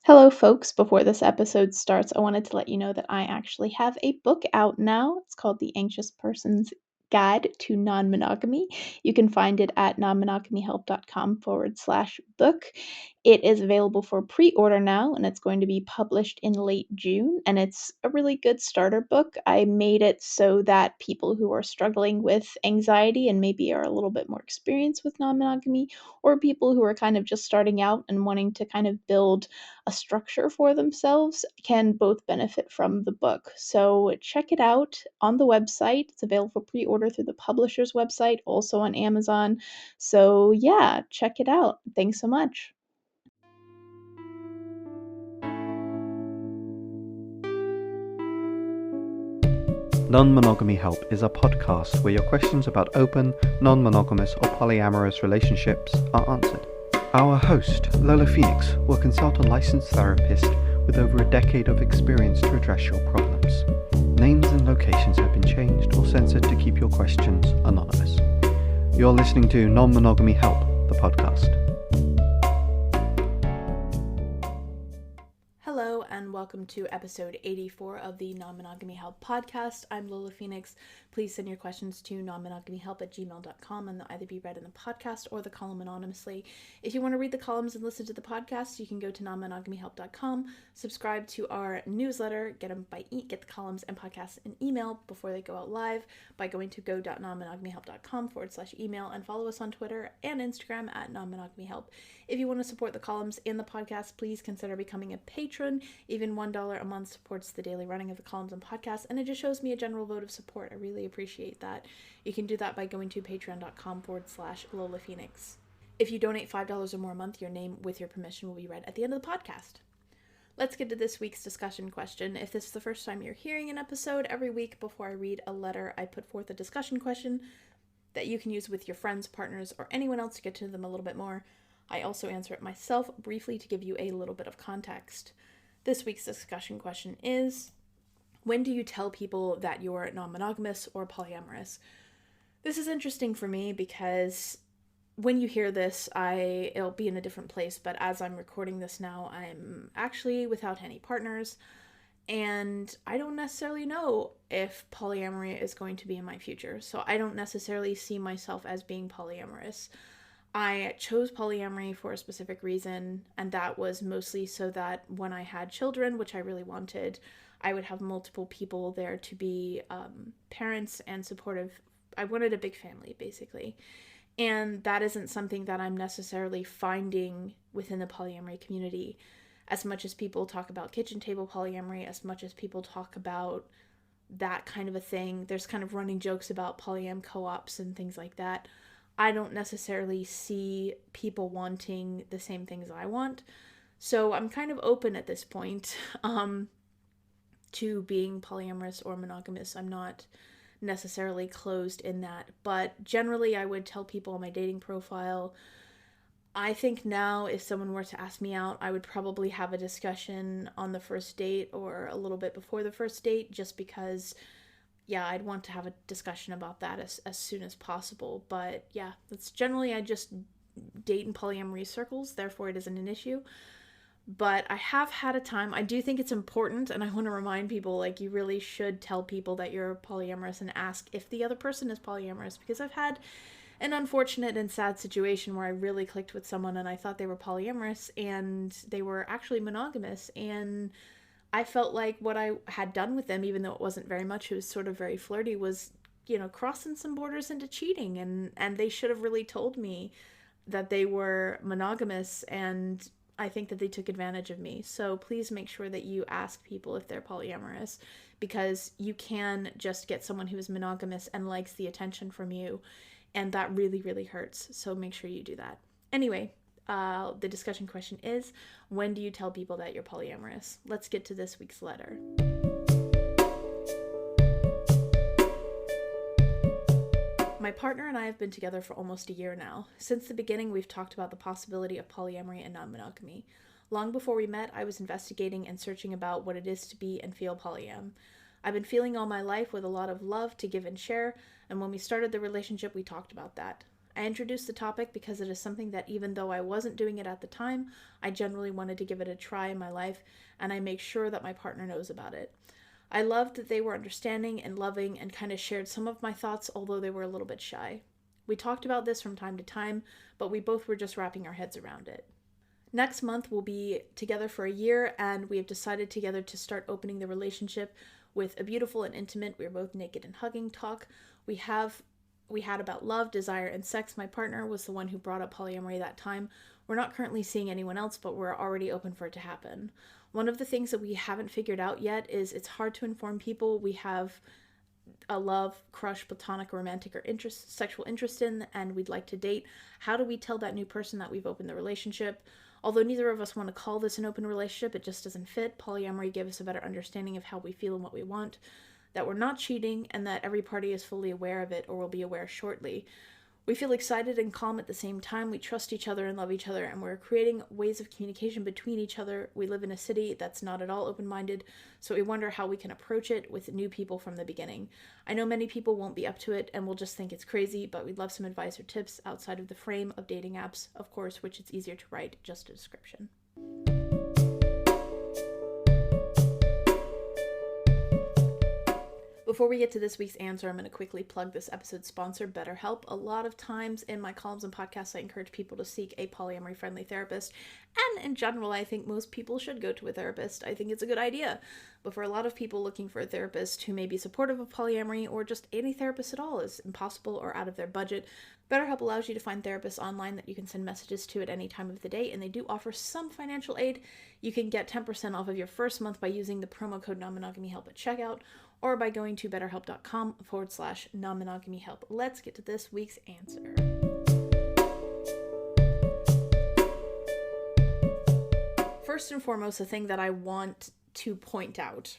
Hello, folks. Before this episode starts, I wanted to let you know that I actually have a book out now. It's called The Anxious Person's Guide to Non-Monogamy. You can find it at nonmonogamyhelp.com/book. It is available for pre-order now, and it's going to be published in late June. And it's a really good starter book. I made it so that people who are struggling with anxiety and maybe are a little bit more experienced with non-monogamy, or people who are kind of just starting out and wanting to kind of build a structure for themselves can both benefit from the book. So check it out on the website. It's available for pre-order through the publisher's website, also on Amazon. So yeah, check it out. Thanks so much. Non-Monogamy Help is a podcast where your questions about open, non-monogamous or polyamorous relationships are answered. Our host, Lola Phoenix, will consult a licensed therapist with over a decade of experience to address your problems. Names and locations have been changed or censored to keep your questions anonymous. You're listening to Non-Monogamy Help, the podcast. Hello and welcome to episode 84 of the Non-Monogamy Help podcast. I'm Lola Phoenix. Please send your questions to nonmonogamyhelp@gmail.com and they'll either be read in the podcast or the column anonymously. If you want to read the columns and listen to the podcast, you can go to nonmonogamyhelp.com, subscribe to our newsletter, get the columns and podcasts in email before they go out live by going to go.nonmonogamyhelp.com/email and follow us on Twitter and Instagram at nonmonogamyhelp. If you want to support the columns and the podcast, please consider becoming a patron. Even $1 a month supports the daily running of the columns and podcasts, and it just shows me a general vote of support. I really appreciate that. You can do that by going to patreon.com/Lola Phoenix. If you donate $5 or more a month, your name, with your permission, will be read at the end of the podcast. Let's get to this week's discussion question. If this is the first time you're hearing an episode, every week before I read a letter, I put forth a discussion question that you can use with your friends, partners, or anyone else to get to them a little bit more. I also answer it myself briefly to give you a little bit of context. This week's discussion question is, when do you tell people that you're non-monogamous or polyamorous? This is interesting for me because when you hear this, it'll be in a different place, but as I'm recording this now, I'm actually without any partners, and I don't necessarily know if polyamory is going to be in my future, so I don't necessarily see myself as being polyamorous. I chose polyamory for a specific reason, and that was mostly so that when I had children, which I really wanted, I would have multiple people there to be parents and supportive. I wanted a big family, basically. And that isn't something that I'm necessarily finding within the polyamory community. As much as people talk about kitchen table polyamory, as much as people talk about that kind of a thing, there's kind of running jokes about polyam co-ops and things like that. I don't necessarily see people wanting the same things I want. So I'm kind of open at this point to being polyamorous or monogamous. I'm not necessarily closed in that. But generally, I would tell people on my dating profile, I think now if someone were to ask me out, I would probably have a discussion on the first date or a little bit before the first date, just because I'd want to have a discussion about that as soon as possible. But yeah, that's generally, I just date in polyamory circles, therefore it isn't an issue. But I have had a time, I do think it's important, and I want to remind people, you really should tell people that you're polyamorous and ask if the other person is polyamorous, because I've had an unfortunate and sad situation where I really clicked with someone and I thought they were polyamorous and they were actually monogamous, and I felt like what I had done with them, even though it wasn't very much, it was sort of very flirty, was, crossing some borders into cheating. And they should have really told me that they were monogamous, and I think that they took advantage of me. So please make sure that you ask people if they're polyamorous, because you can just get someone who is monogamous and likes the attention from you, and that really, really hurts. So make sure you do that. Anyway, the discussion question is, when do you tell people that you're polyamorous? Let's get to this week's letter. My partner and I have been together for almost a year now. Since the beginning, we've talked about the possibility of polyamory and non-monogamy. Long before we met, I was investigating and searching about what it is to be and feel polyam. I've been feeling all my life with a lot of love to give and share, and when we started the relationship, we talked about that. I introduced the topic because it is something that, even though I wasn't doing it at the time, I generally wanted to give it a try in my life, and I make sure that my partner knows about it. I loved that they were understanding and loving and kind of shared some of my thoughts, although they were a little bit shy. We talked about this from time to time, but we both were just wrapping our heads around it. Next month, we'll be together for a year, and we have decided together to start opening the relationship with a beautiful and intimate, we are both naked and hugging talk. We had about love, desire, and sex. My partner was the one who brought up polyamory that time. We're not currently seeing anyone else, but we're already open for it to happen. One of the things that we haven't figured out yet is it's hard to inform people we have a love, crush, platonic, romantic, or sexual interest in, and we'd like to date. How do we tell that new person that we've opened the relationship? Although neither of us want to call this an open relationship, it just doesn't fit. Polyamory gives us a better understanding of how we feel and what we want, that we're not cheating, and that every party is fully aware of it or will be aware shortly. We feel excited and calm at the same time. We trust each other and love each other, and we're creating ways of communication between each other. We live in a city that's not at all open-minded, so we wonder how we can approach it with new people from the beginning. I know many people won't be up to it and will just think it's crazy, but we'd love some advice or tips outside of the frame of dating apps, of course, which it's easier to write just a description. Before we get to this week's answer, I'm going to quickly plug this episode's sponsor, BetterHelp. A lot of times in my columns and podcasts, I encourage people to seek a polyamory-friendly therapist. And in general, I think most people should go to a therapist. I think it's a good idea. But for a lot of people looking for a therapist who may be supportive of polyamory, or just any therapist at all is impossible or out of their budget, BetterHelp allows you to find therapists online that you can send messages to at any time of the day, and they do offer some financial aid. You can get 10% off of your first month by using the promo code Non-Monogamy Help at checkout, or by going to betterhelp.com/non-monogamy help. Let's get to this week's answer. First and foremost, the thing that I want to point out,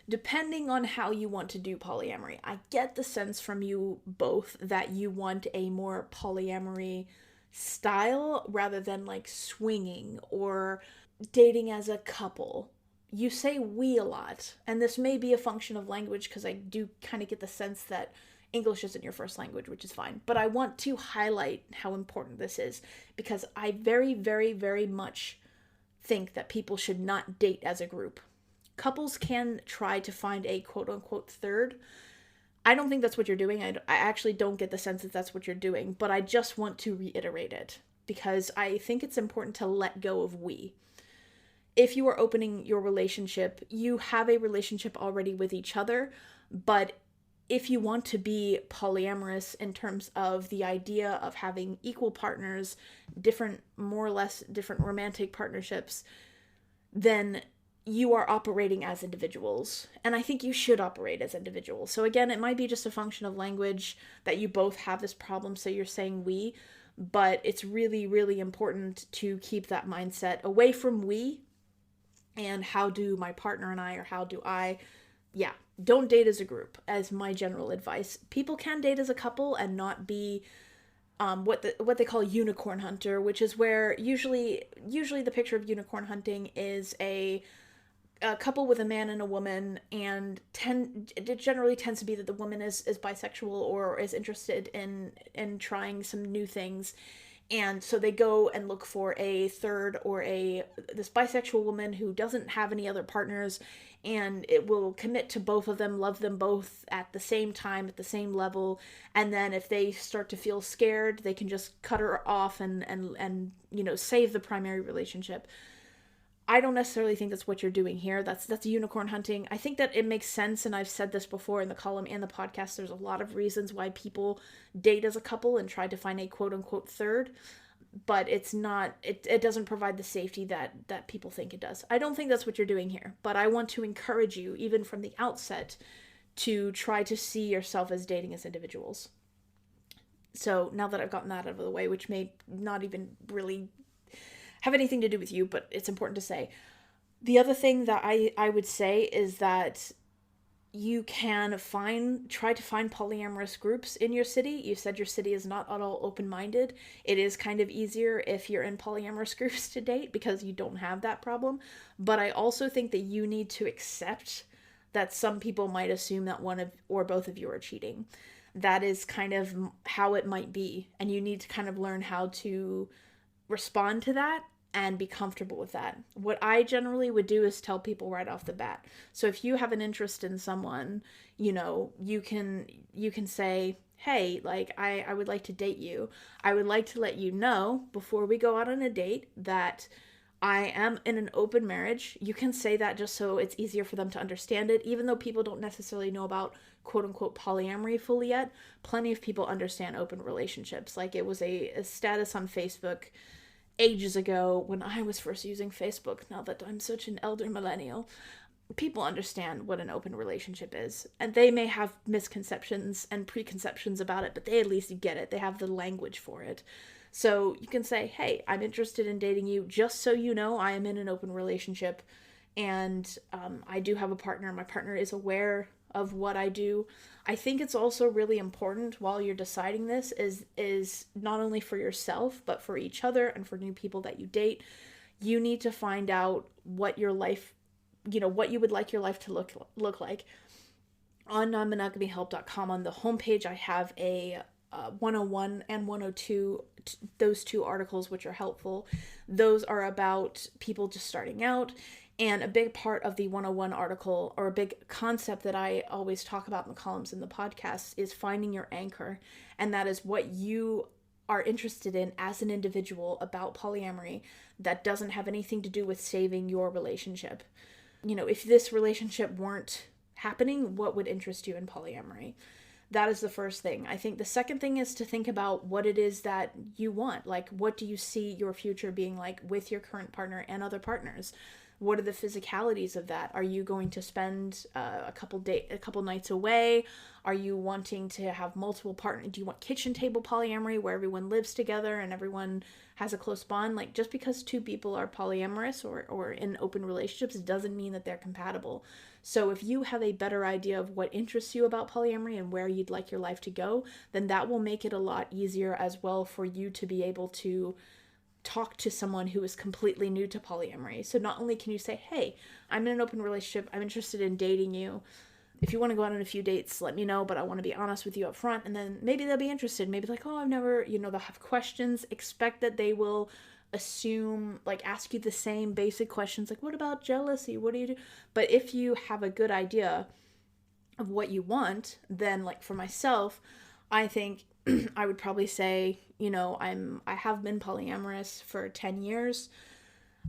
depending on how you want to do polyamory, I get the sense from you both that you want a more polyamory style rather than like swinging or dating as a couple. You say we a lot, and this may be a function of language because I do kind of get the sense that English isn't your first language, which is fine. But I want to highlight how important this is because I very, very, very much think that people should not date as a group. Couples can try to find a quote-unquote third. I don't think that's what you're doing. I actually don't get the sense that that's what you're doing, but I just want to reiterate it because I think it's important to let go of we. If you are opening your relationship, you have a relationship already with each other, but if you want to be polyamorous in terms of the idea of having equal partners, more or less different romantic partnerships, then you are operating as individuals. And I think you should operate as individuals. So again, it might be just a function of language that you both have this problem, so you're saying we, but it's really, really important to keep that mindset away from we and how do my partner and I, or how do I, don't date as a group, as my general advice. People can date as a couple and not be what they call unicorn hunter, which is where usually the picture of unicorn hunting is a couple with a man and a woman, and it generally tends to be that the woman is bisexual or is interested in trying some new things. And so they go and look for a third or this bisexual woman who doesn't have any other partners, and it will commit to both of them, love them both at the same time, at the same level. And then if they start to feel scared, they can just cut her off and save the primary relationship. I don't necessarily think that's what you're doing here. That's unicorn hunting. I think that it makes sense, and I've said this before in the column and the podcast, there's a lot of reasons why people date as a couple and try to find a quote-unquote third, but it's not, it doesn't provide the safety that people think it does. I don't think that's what you're doing here, but I want to encourage you, even from the outset, to try to see yourself as dating as individuals. So now that I've gotten that out of the way, which may not even really have anything to do with you, but it's important to say. The other thing that I would say is that you can try to find polyamorous groups in your city. You said your city is not at all open-minded. It is kind of easier if you're in polyamorous groups to date because you don't have that problem. But I also think that you need to accept that some people might assume that one of or both of you are cheating. that is kind of how it might be. And you need to kind of learn how to respond to that and be comfortable with that. What I generally would do is tell people right off the bat. So if you have an interest in someone, you know, you can say, hey, like, I would like to date you. I would like to let you know before we go out on a date that I am in an open marriage. You can say that just so it's easier for them to understand it, even though people don't necessarily know about quote unquote polyamory fully yet. Plenty of people understand open relationships. Like, it was a status on Facebook ages ago when I was first using Facebook, now that I'm such an elder millennial. People understand what an open relationship is, and they may have misconceptions and preconceptions about it, but they at least get it. They have the language for it. So you can say, hey, I'm interested in dating you, just so you know I am in an open relationship, and I do have a partner. My partner is aware of what I do. I think it's also really important while you're deciding this is not only for yourself, but for each other and for new people that you date. You need to find out what your life, you know, what you would like your life to look like. On nonmonogamyhelp.com, on the homepage, I have a 101 and 102, those two articles which are helpful. Those are about people just starting out. And a big part of the 101 article, or a big concept that I always talk about in the columns in the podcast, is finding your anchor. And that is what you are interested in as an individual about polyamory that doesn't have anything to do with saving your relationship. You know, if this relationship weren't happening, what would interest you in polyamory? That is the first thing. I think the second thing is to think about what it is that you want. Like, what do you see your future being like with your current partner and other partners? What are the physicalities of that? Are you going to spend a couple nights away? Are you wanting to have multiple partners? Do you want kitchen table polyamory where everyone lives together and everyone has a close bond? Like, just because two people are polyamorous or in open relationships doesn't mean that they're compatible. So if you have a better idea of what interests you about polyamory and where you'd like your life to go, then that will make it a lot easier as well for you to be able to talk to someone who is completely new to polyamory. So not only can you say, hey, I'm in an open relationship, I'm interested in dating you. If you want to go out on a few dates, let me know, but I want to be honest with you up front. And then maybe they'll be interested. Maybe like, oh, I've never, you know, they'll have questions. Expect that they will assume, like, ask you the same basic questions, like, what about jealousy? What do you do? But if you have a good idea of what you want, then, like, for myself, I think I would probably say, you know, I have been polyamorous for 10 years.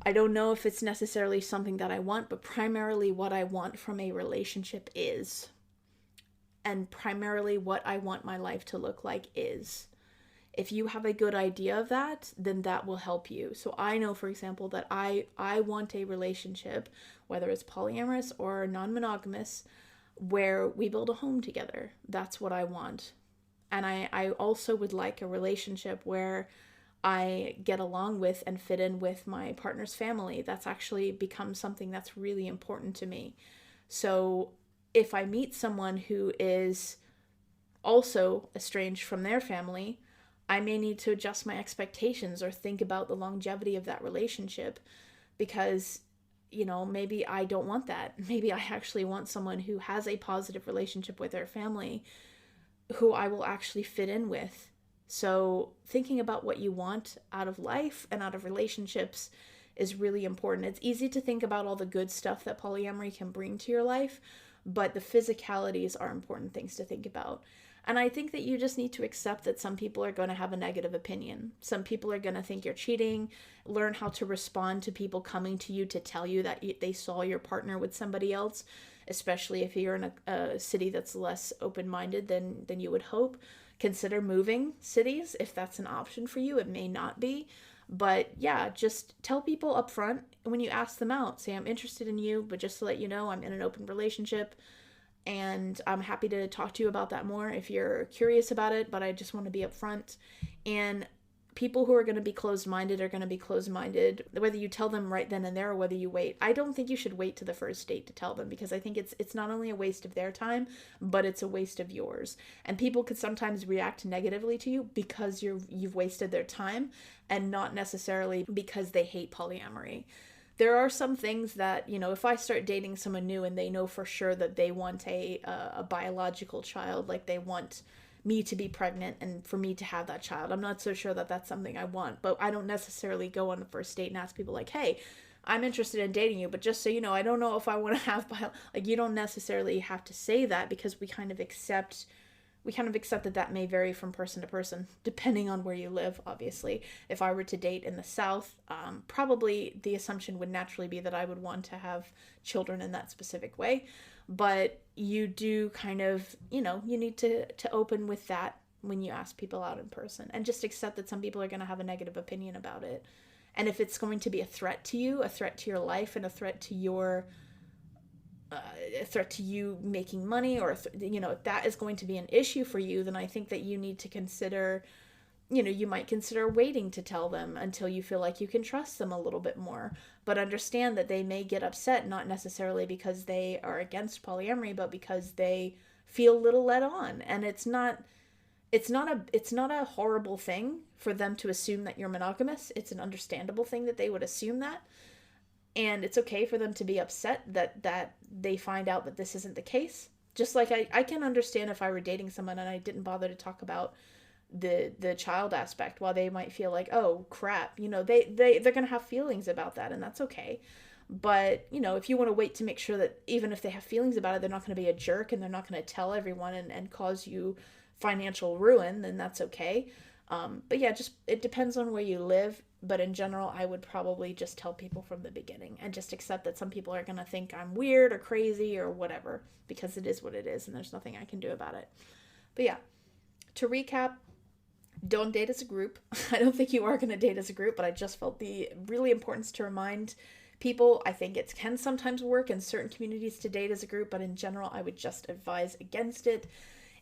I don't know if it's necessarily something that I want, but primarily what I want from a relationship is, and primarily what I want my life to look like is. If you have a good idea of that, then that will help you. So I know, for example, that I want a relationship, whether it's polyamorous or non-monogamous, where we build a home together. That's what I want. And I also would like a relationship where I get along with and fit in with my partner's family. That's actually become something that's really important to me. So if I meet someone who is also estranged from their family, I may need to adjust my expectations or think about the longevity of that relationship, because, you know, maybe I don't want that. Maybe I actually want someone who has a positive relationship with their family, who I will actually fit in with. So thinking about what you want out of life and out of relationships is really important. It's easy to think about all the good stuff that polyamory can bring to your life, but the physicalities are important things to think about. And I think that you just need to accept that some people are going to have a negative opinion. Some people are going to think you're cheating. Learn how to respond to people coming to you to tell you that they saw your partner with somebody else, especially if you're in a city that's less open-minded than you would hope. Consider moving cities if that's an option for you. It may not be. But yeah, just tell people up front when you ask them out. Say, I'm interested in you, but just to let you know, I'm in an open relationship. And I'm happy to talk to you about that more if you're curious about it, but I just want to be upfront. And people who are going to be closed-minded are going to be closed-minded, whether you tell them right then and there or whether you wait. I don't think you should wait to the first date to tell them, because I think it's not only a waste of their time, but it's a waste of yours. And people could sometimes react negatively to you because you've wasted their time, and not necessarily because they hate polyamory. There are some things that, you know, if I start dating someone new and they know for sure that they want a biological child, like they want me to be pregnant and for me to have that child. I'm not so sure that that's something I want, but I don't necessarily go on a first date and ask people like, hey, I'm interested in dating you, but just so you know, I don't know if I want to have, like, you don't necessarily have to say that, because we kind of accept that may vary from person to person, depending on where you live, obviously. If I were to date in the South, probably the assumption would naturally be that I would want to have children in that specific way. But you do kind of, you need to open with that when you ask people out in person, and just accept that some people are going to have a negative opinion about it. And if it's going to be a threat to you, a threat to your life, and a threat to you making money, or if that is going to be an issue for you, then I think that you need to consider, you might consider waiting to tell them until you feel like you can trust them a little bit more. But understand that they may get upset, not necessarily because they are against polyamory, but because they feel a little led on. And it's not a horrible thing for them to assume that you're monogamous. It's an understandable thing that they would assume that. And it's okay for them to be upset that they find out that this isn't the case. Just like I can understand if I were dating someone and I didn't bother to talk about the child aspect, while they might feel like, oh crap, they're gonna have feelings about that, and that's okay. But if you want to wait to make sure that even if they have feelings about it, they're not going to be a jerk and they're not going to tell everyone and cause you financial ruin, then that's okay. But yeah, just it depends on where you live. But in general, I would probably just tell people from the beginning and just accept that some people are going to think I'm weird or crazy or whatever, because it is what it is and there's nothing I can do about it. But yeah, to recap, don't date as a group. I don't think you are going to date as a group, but I just felt the really importance to remind people. I think it can sometimes work in certain communities to date as a group, but in general, I would just advise against it.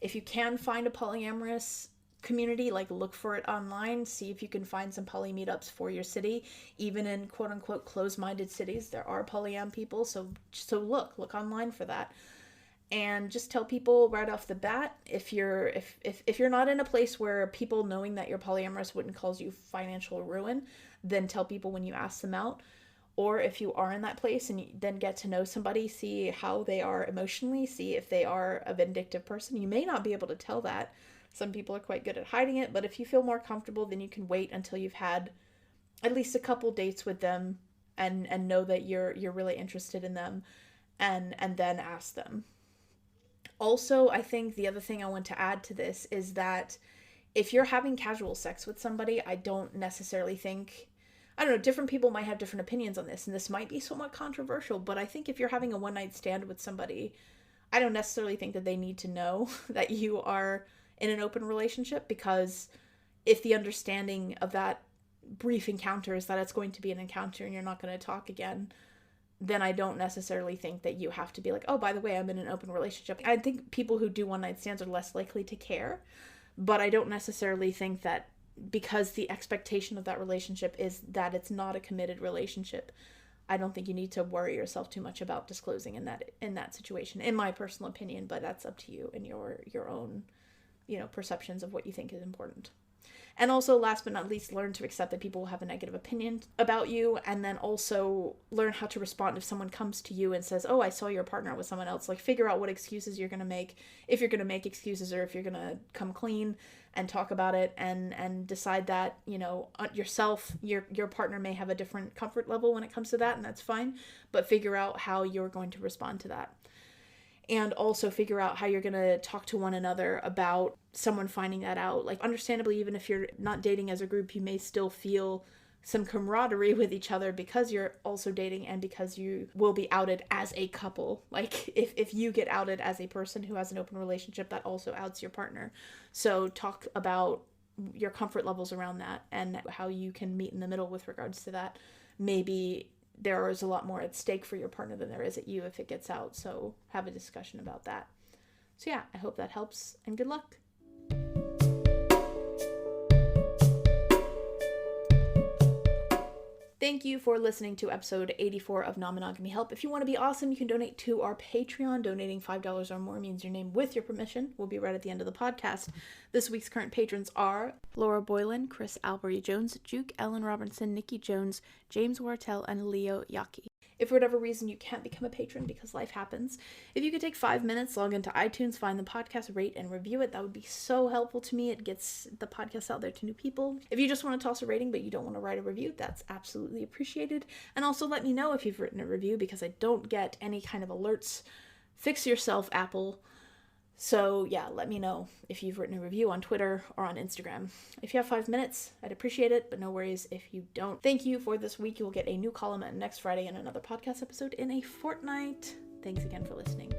If you can find a polyamorous community, like look for it online, see if you can find some poly meetups for your city. Even in quote unquote closed-minded cities, there are polyam people, so look online for that. And just tell people right off the bat, if you're not in a place where people knowing that you're polyamorous wouldn't cause you financial ruin, then tell people when you ask them out. Or if you are in that place and you then get to know somebody, see how they are emotionally, see if they are a vindictive person. You may not be able to tell that. Some people are quite good at hiding it, but if you feel more comfortable, then you can wait until you've had at least a couple dates with them and know that you're really interested in them, and then ask them. Also, I think the other thing I want to add to this is that if you're having casual sex with somebody, I don't necessarily think, I don't know, different people might have different opinions on this, and this might be somewhat controversial, but I think if you're having a one-night stand with somebody, I don't necessarily think that they need to know that you are in an open relationship, because if the understanding of that brief encounter is that it's going to be an encounter and you're not going to talk again, then I don't necessarily think that you have to be like, oh, by the way, I'm in an open relationship. I think people who do one-night stands are less likely to care, but I don't necessarily think that because the expectation of that relationship is that it's not a committed relationship, I don't think you need to worry yourself too much about disclosing in that situation, in my personal opinion, but that's up to you and your own, perceptions of what you think is important. And also, last but not least, learn to accept that people will have a negative opinion about you, and then also learn how to respond if someone comes to you and says, oh, I saw your partner with someone else. Like, figure out what excuses you're going to make, if you're going to make excuses, or if you're going to come clean and talk about it, and decide that, yourself, your partner may have a different comfort level when it comes to that, and that's fine, but figure out how you're going to respond to that. And also figure out how you're going to talk to one another about someone finding that out. Like, understandably, even if you're not dating as a group, you may still feel some camaraderie with each other because you're also dating and because you will be outed as a couple. Like, if you get outed as a person who has an open relationship, that also outs your partner. So talk about your comfort levels around that and how you can meet in the middle with regards to that. Maybe there is a lot more at stake for your partner than there is at you if it gets out. So have a discussion about that. So yeah, I hope that helps, and good luck. Thank you for listening to episode 84 of Non-Monogamy Help. If you want to be awesome, you can donate to our Patreon. Donating $5 or more means your name, with your permission, will be read at the end of the podcast. This week's current patrons are Laura Boylan, Chris Albury Jones, Juke, Ellen Robinson, Nikki Jones, James Wartell, and Leo Yaki. If for whatever reason you can't become a patron because life happens, if you could take 5 minutes, log into iTunes, find the podcast, rate and review it, that would be so helpful to me. It gets the podcast out there to new people. If you just want to toss a rating but you don't want to write a review, that's absolutely appreciated. And also let me know if you've written a review, because I don't get any kind of alerts. Fix yourself, Apple. So yeah, let me know if you've written a review on Twitter or on Instagram. If you have 5 minutes, I'd appreciate it, but no worries if you don't. Thank you for this week. You will get a new column next Friday and another podcast episode in a fortnight. Thanks again for listening.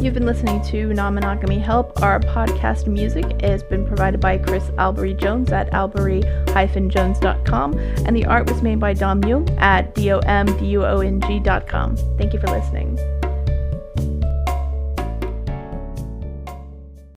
You've been listening to Non-Monogamy Help. Our podcast music has been provided by Chris Albury-Jones at albury-jones.com, and the art was made by Dom Jung at domduong.com. Thank you for listening.